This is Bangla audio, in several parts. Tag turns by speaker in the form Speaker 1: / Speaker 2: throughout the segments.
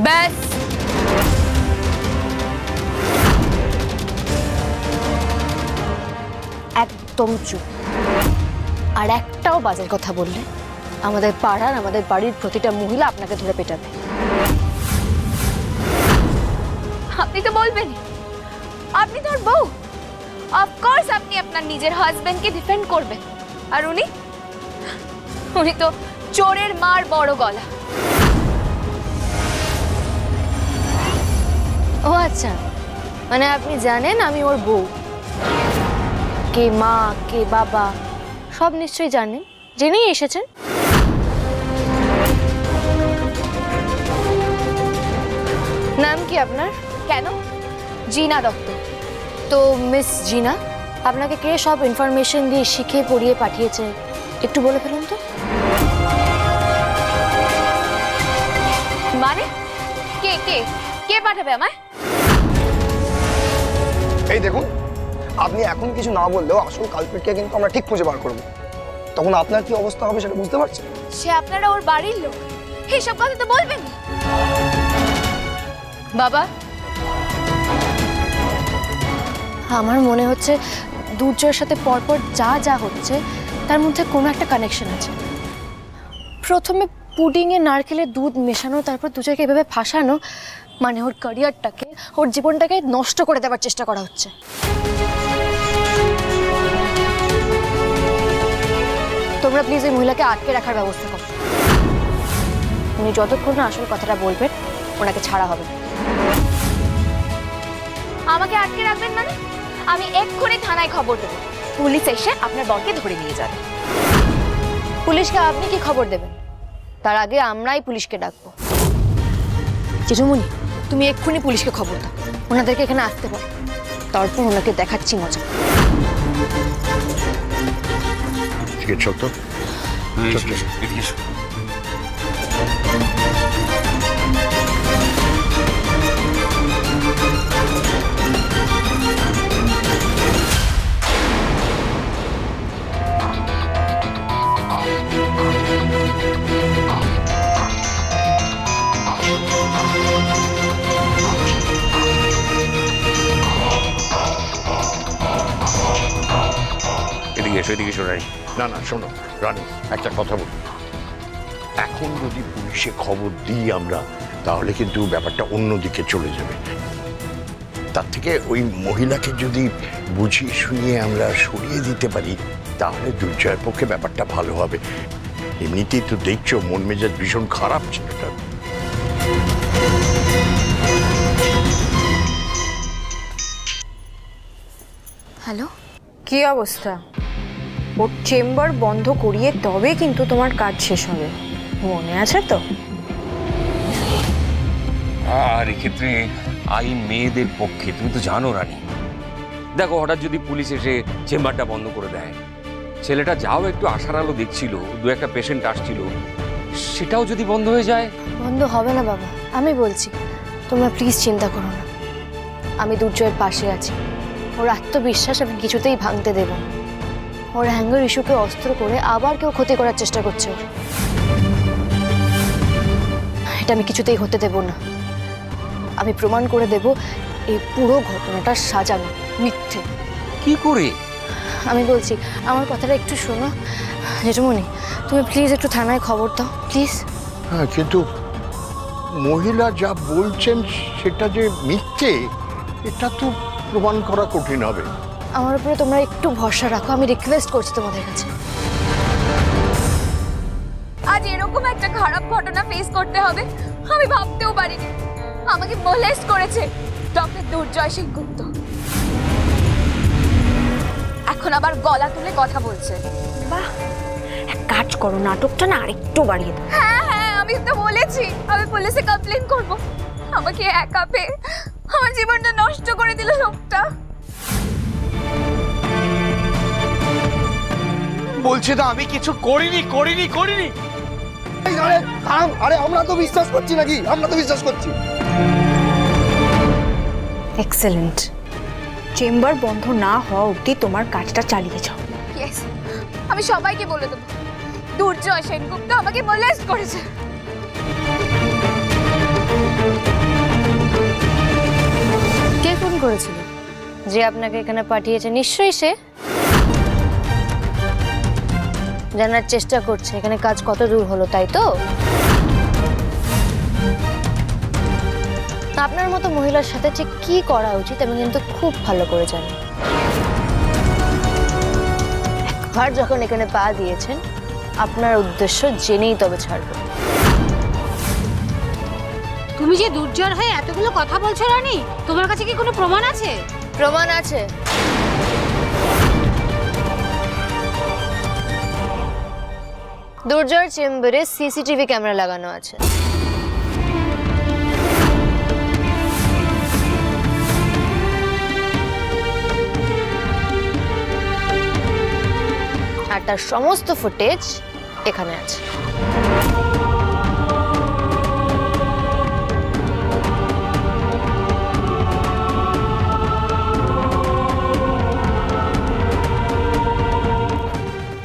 Speaker 1: ব্যাস, একদম চুপ। আর একটাও বাজে কথা বললে আমাদের পাড়ার, আমাদের বাড়ির প্রতিটা মহিলা আপনাকে ধরে পেটাবে। আপনি তো বলবেনই, আপনি তোর বউ, অফকোর্স আপনি আপনার নিজের হাজবেন্ডকে ডিফেন্ড করবেন। আর উনি তো চোরের মার বড় গলা। ও আচ্ছা, মানে আপনি জানেন আমি ওর বউ, কে মা কে বাবা সব নিশ্চয়ই জানেন, জেনেই এসেছেন। নাম কি আপনার? কেন? জিনা দত্ত। তো মিস জিনা, আপনাকে কে সব ইনফরমেশন দিয়ে শিখে পড়িয়ে পাঠিয়েছে একটু বলে ফেলুন তো। মানে কে কে কে পাঠাবে আমায়?
Speaker 2: এই দেখুন, আপনি এখন কিছু না বললেও আসল কালপ্রিটকে কিন্তু আমরা ঠিক খুঁজে বার করব। তখন আপনার কি অবস্থা হবে সেটা বুঝতে পারছেন?
Speaker 1: সে আপনারা ওর বাড়ির লোক, এইসব কথা তো বলবেন না। বাবা, আমার মনে হচ্ছে দুর্জয়ের সাথে পরপর যা যা হচ্ছে তার মধ্যে কোনো একটা কানেকশন আছে। প্রথমে পুডিংয়ে নারকেলের দুধ মেশানো, তারপর দুজয়কে এভাবে ফাঁসানো, মানে ওর ক্যারিয়ারটাকে, ওর জীবনটাকে নষ্ট করে দেওয়ার চেষ্টা করা হচ্ছে। তোমরা প্লিজ এই মহিলাকে আটকে রাখার ব্যবস্থা করো। উনি যতক্ষণ না আসল কথাটা বলবেন ওনাকে ছাড়া হবে। আমাকে আটকে রাখবেন মানে? আমি এক্ষুনি থানায় খবর দেব, পুলিশ এসে আপনার বরকে ধরে নিয়ে যাবে। পুলিশকে আপনি কি খবর দেবেন? তার আগে আমরাই পুলিশকে ডাকবো। চিঠুমণি, তুমি এক্ষুনি পুলিশকে খবর দাও, ওনাদেরকে এখানে আসতে পারো, তারপর ওনাকে দেখাচ্ছি মজা।
Speaker 3: চিকিৎসক তো এদিকে শোনাই। না না শোনো রানী, একটা কথা বলি, এখন যদি পুলিশে খবর দিই আমরা, তাহলে কিন্তু ব্যাপারটা অন্যদিকে চলে যাবে। তার থেকে ওই মহিলাকে যদি বুঝিয়ে শুনিয়ে আমরা সরিয়ে দিতে পারি, তাহলে দুর্জয়ের পক্ষে ব্যাপারটা ভালো হবে। এমনিতেই তো দেখছো মন মেজাজ ভীষণ খারাপ ছেলেটা।
Speaker 1: হ্যালো,
Speaker 4: কি অবস্থা? ওর চেম্বার বন্ধ করিয়ে তবে কিন্তু তোমার কাজ শেষ হবে, মনে আছে তো?
Speaker 5: আর এক্ষেত্রে আইন মেয়েদের পক্ষে, তুমি তো জানো রানী। দেখো, হঠাৎ যদি পুলিশ এসে চেম্বারটা বন্ধ করে দেয়, ছেলেটা যাও একটু আশার আলো দেখছিল, দু একটা পেশেন্ট আসছিল, সেটাও যদি বন্ধ হয়ে যায়।
Speaker 1: বন্ধ হবে না বাবা, আমি বলছি, তোমরা প্লিজ চিন্তা করো না। আমি দুর্জয়ের পাশে আছি। ওর আত্মবিশ্বাস আমি কিছুতেই ভাঙতে দেব না। ওর হ্যাঙ্গার ইস্যুকে অস্ত্র করে আবার কেউ ক্ষতি করার চেষ্টা করছে ওর, এটা আমি কিছুতেই হতে দেব না। আমি প্রমাণ করে দেব এই পুরো ঘটনাটা সাজানো, মিথ্যে।
Speaker 5: কি করে?
Speaker 1: আমি বলছি, আমার কথাটা একটু শোনো। জেঠুমণি, তুমি প্লিজ একটু থানায় খবর দাও প্লিজ।
Speaker 3: হ্যাঁ, কিন্তু মহিলা যা বলছেন সেটা যে মিথ্যে, এটা তো প্রমাণ করা কঠিন হবে।
Speaker 1: আমার উপরে তোমরা একটু ভরসা রাখো, আমি রিকোয়েস্ট করছি তোমাদের কাছে। আজ এরকম একটা খারাপ ঘটনা ফেস করতে হবে আমি ভাবতেও পারিনি। আমাকে মোলেস্ট করেছে ডক্টর দুর্জয় সেনগুপ্ত, এখন আবার গলা তুলে কথা বলছে।
Speaker 4: বাহ, এক কাজ করো, নাটকটা না আরেকটু বাড়িয়ে দাও।
Speaker 1: হ্যাঁ হ্যাঁ, আমি তো বলেছি আমি পুলিশে কমপ্লেন করব। আমাকে একা পেয়ে আমার জীবনটা নষ্ট করে দিল লোকটা।
Speaker 6: বলছে তো আমি কিছু করিনি।
Speaker 2: আরে আমরা তো বিশ্বাস করছি নাকি? আমরা তো বিশ্বাস করছি।
Speaker 4: এক্সেলেন্ট। চেম্বার বন্ধ না হওয়া অবধি তোমার কাজটা চালিয়ে যাও।
Speaker 1: ইয়েস, আমি সবাইকে বলে দেবো দুর্জয় সেনগুপ্ত আমাকে মোলেস্ট করেছে। যে আপনাকে এখানে পাঠিয়েছে নিশ্চয়ই সে জানার চেষ্টা করছে এখানে কাজ কত দূর হলো, তাই তো? আপনার মতো মহিলার সাথে ঠিক কি করা উচিত আমি কিন্তু খুব ভালো করে জানি। একবার যখন এখানে পা দিয়েছেন আপনার উদ্দেশ্য জেনেই তবে ছাড়বেন।
Speaker 7: তুমি যে দুর্জয় হয়ে এতগুলো কথা বলছো রানী, তোমার কাছে কি কোনো প্রমাণ আছে?
Speaker 1: প্রমাণ আছে। দুর্জয়ের চেম্বারে সিসিটিভি ক্যামেরা লাগানো আছে। আর তার সমস্ত ফুটেজ এখানে আছে।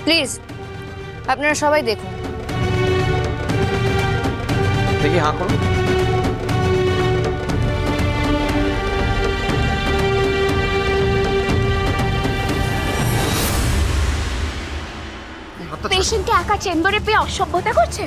Speaker 1: প্লিজ আপনারা সবাই দেখুন।
Speaker 6: দেখি, হ্যাঁ করুন।
Speaker 7: পেশেন্টকে একা চেম্বারে পেয়ে অসভ্যতা করছে।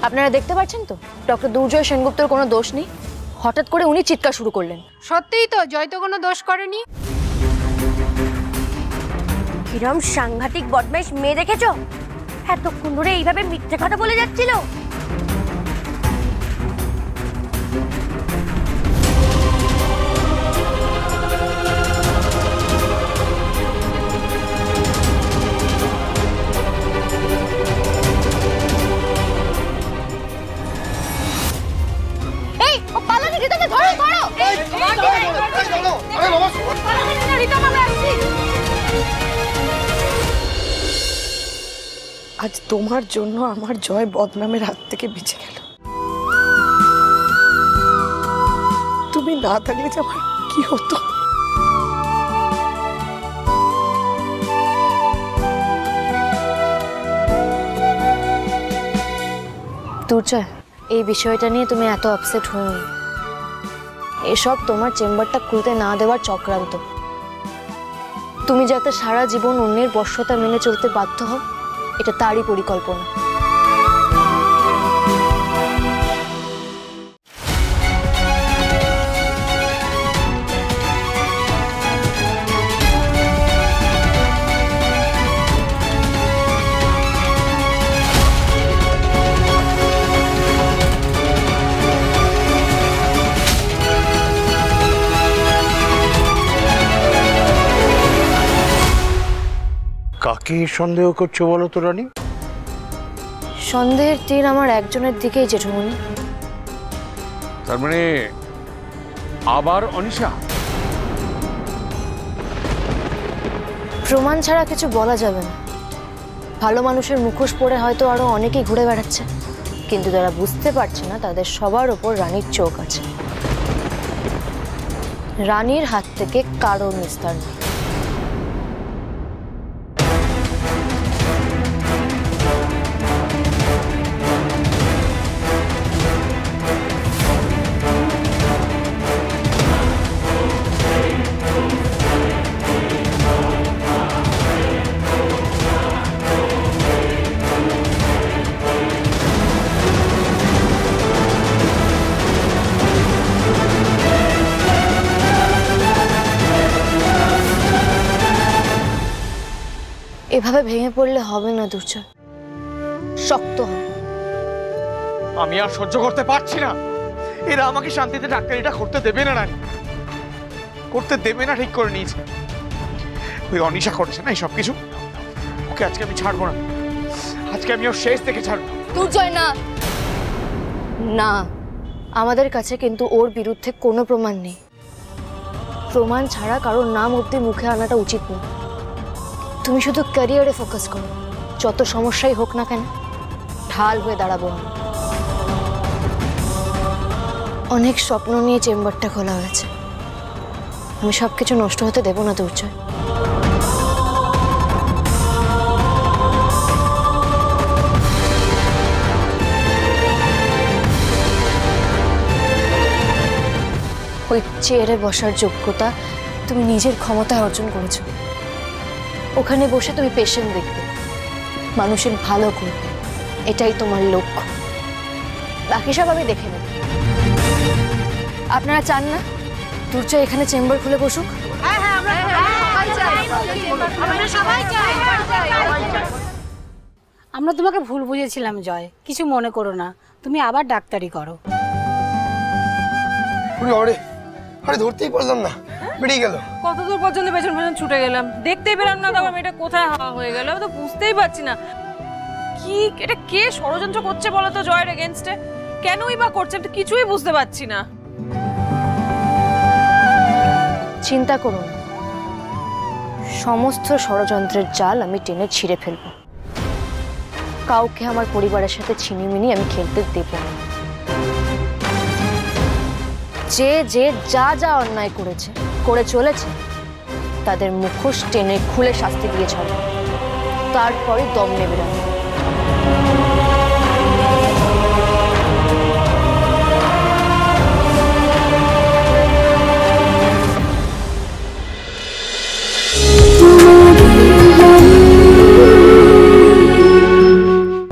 Speaker 1: আপনারা দেখতে পাচ্ছেন তো ডক্টর দুর্জয় সেনগুপ্তর কোনো দোষ নেই, হঠাৎ করে উনি চিৎকার শুরু করলেন।
Speaker 7: সত্যিই তো, জয় তো কোনো দোষ করেনি।
Speaker 8: কিরম সাংঘাতিক বদমাইশ মেয়ে দেখেছো? এতক্ষণ ধরে এইভাবে মিথ্যে কথা বলে যাচ্ছিল।
Speaker 9: আজ তোমার জন্য আমার জয় বদনামের হাত থেকে বেঁচে গেল। তুমি না থাকলে যে আমার কি হতো।
Speaker 1: দুর্জয়, এই বিষয়টা নিয়ে তুমি এত আপসেট হও না। এসব তোমার চেম্বারটা খুলতে না দেওয়ার চক্রান্ত। তুমি যাতে সারা জীবন অন্যের বশ্যতা মেনে চলতে বাধ্য হও, এটা তারই পরিকল্পনা।
Speaker 3: কাকে সন্দেহ করছো বলো তো রানী?
Speaker 1: সন্দেহের তীর আমার একজনের দিকেই, জেঠুমনি।
Speaker 5: তার মানে আবার অনিশা?
Speaker 1: প্রমাণ ছাড়া কিছু বলা যাবে না। ভালো মানুষের মুখোশ পরে হয়তো আরো অনেকেই ঘুরে বেড়াচ্ছে, কিন্তু যারা বুঝতে পারছে না তাদের সবার ওপর রানীর চোখ আছে। রানীর হাত থেকে কারো নিস্তার নেই। এভাবে ভেঙে পড়লে হবে না দুর্জয়, শক্ত হবে।
Speaker 6: আমি আর সহ্য করতে পারছি না। এরা আমাকে শান্তিতে ডাক্তারিটা করতে দেবে না রানী, করতে দেবে না। ঠিক করে নিয়েছে, ওই অনিশা করেছে না এই সব কিছু। ওকে আজকে আমি ছাড়বো না, আজকে আমি ওর শেষ থেকে ছাড়বো।
Speaker 1: দুর্জয় না, না, আমাদের কাছে কিন্তু ওর বিরুদ্ধে কোনো প্রমাণ নেই। প্রমাণ ছাড়া কারোর নাম অব্দি মুখে আনাটা উচিত নয়। তুমি শুধু ক্যারিয়ারে ফোকাস করো, যত সমস্যাই হোক না কেন ঢাল হয়ে দাঁড়াবো আমি। অনেক স্বপ্ন নিয়ে চেম্বারটা খোলা হয়েছে, আমি সবকিছু নষ্ট হতে দেব না দুর্জয়। ওই চেয়ারে বসার যোগ্যতা তুমি নিজের ক্ষমতায় অর্জন করেছো। ওখানে বসে তুমি পেশেন্ট দেখবে, মানুষের ভালো করবে, এটাই তোমার লক্ষ্য। বাকি সব আমি দেখে নেব। আপনারা চান না দুর্জয় এখানে চেম্বার খুলে বসুক?
Speaker 7: আমরা তোমাকে ভুল বুঝেছিলাম জয়, কিছু মনে করো না, তুমি আবার ডাক্তারি করো।
Speaker 2: আরে ধরতেই পারলাম না, বেরিয়ে গেল।
Speaker 10: কত দূর পর্যন্ত পেছন পেছন ছুটে গেলাম, দেখতেই পেলাম না তখন মেয়েটা কোথায় হাওয়া হয়ে গেল, তো বুঝতেই পারছি না কি এটা কে ষড়যন্ত্র করছে বলো তো জয়ের এগেইনস্টে, কেনই বা করছে তো কিছুই বুঝতে পারছি না।
Speaker 1: চিন্তা করুন, সমস্ত ষড়যন্ত্রের জাল আমি টেনে ছিঁড়ে ফেলব। কাউকে আমার পরিবারের সাথে ছিনিমিনি আমি খেলতে দেব না। যে যে যা যা অন্যায় করেছে করে চলেছে তাদের মুখোশ টেনে খুলে শাস্তি দিয়ে ছাড়ব, তারপরে দম নেবে না।